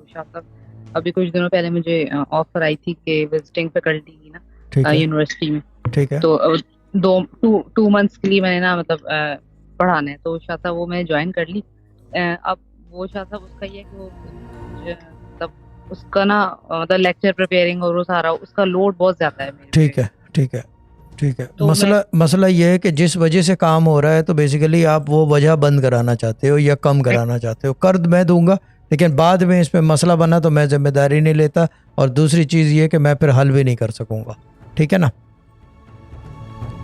शाह साहब अभी कुछ दिनों पहले मुझे ऑफर आई थी कि विजिटिंग फैकल्टी की ठीक ना है। यूनिवर्सिटी में। ठीक है। तो टू मंथ्स के लिए मैंने ना मतलब पढ़ाना है, तो शाह साहब वो मैंने ज्वाइन कर ली। अब वो शाह साहब उसका ये है कि वो मतलब उसका ना मतलब लेक्चर प्रिपेयरिंग और वो सारा उसका लोड बहुत ज्यादा है मेरे ठीक पे। है। ठीक है। ठीक है। तो मैं मसला मसला ये है कि जिस वजह से काम हो रहा है तो बेसिकली आप वो वजह बंद कराना चाहते हो या कम कराना चाहते हो। कर मैं दूंगा, लेकिन बाद में इस पे मसला बना तो मैं जिम्मेदारी नहीं लेता। और दूसरी चीज़ ये कि मैं फिर हल भी नहीं कर सकूंगा। ठीक है ना?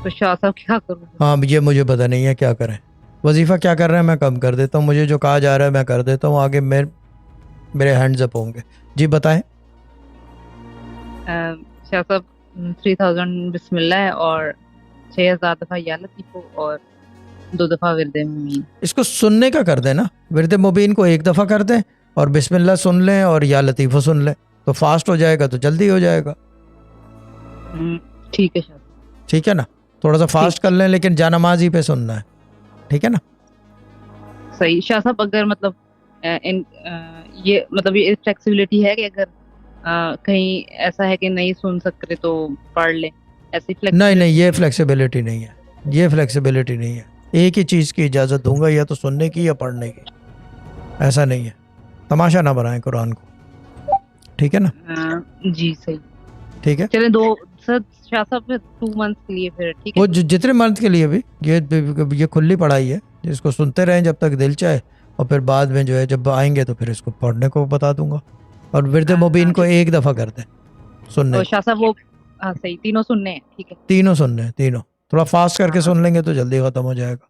तो शाह साहब क्या करूँ? हाँ, ये मुझे पता नहीं है क्या करें। वजीफ़ा क्या कर रहे हैं मैं कम कर देता हूँ, मुझे जो कहा जा रहा है मैं कर देता हूँ, आगे मेरे हैंड्स अप होंगे। जी बताएं। शाह साहब 3000 बिस्मिल्लाह है और 6000 दफा या लतीफो और 2 दफा विरदे मुमीन। इसको सुनने का कर दें ना, विरद मुबीन को एक दफ़ा कर दें और बिस्मिल्लाह सुन लें और या लतीफ़ो सुन लें, तो फास्ट हो जाएगा, तो जल्दी हो जाएगा। ठीक है शाह साहब। ठीक है ना? थोड़ा सा ठीक, फास्ट कर लें, लेकिन जानमाज़ी पे सुनना है। ठीक है ना? सही शाह साहब। अगर मतलब ये मतलब ये फ्लेक्सिबिलिटी है कि अगर कहीं ऐसा है कि नहीं सुन सकते तो पढ़ ले, ऐसी नहीं नहीं, फ्लेक्सिबिलिटी ये नहीं है? फ्लेक्सिबिलिटी नहीं है। ये फ्लेक्सिबिलिटी नहीं है। एक ही चीज़ की इजाज़त दूंगा, या तो सुनने की या पढ़ने की। ऐसा नहीं है। तमाशा ना बनाएं कुरान को। ठीक है ना? जी सही। ठीक है। चले दो सर शाह साहब फिर 2 मंथ्स के लिए फिर ठीक है। वो जितने मंथ के लिए भी, ये खुली पढ़ाई है, जिसको सुनते रहें जब तक दिल चाहे, और फिर बाद में जो है जब आएंगे तो फिर इसको पढ़ने को बता दूंगा। और विरद मुबीन को एक दफ़ा कर दें सुनने तो को। शाह साहब वो हाँ सही, तीनों सुनने हैं ठीक है। तीनों सुनने हैं, तीनों। थोड़ा फास्ट करके हाँ सुन लेंगे तो जल्दी ख़त्म हो जाएगा।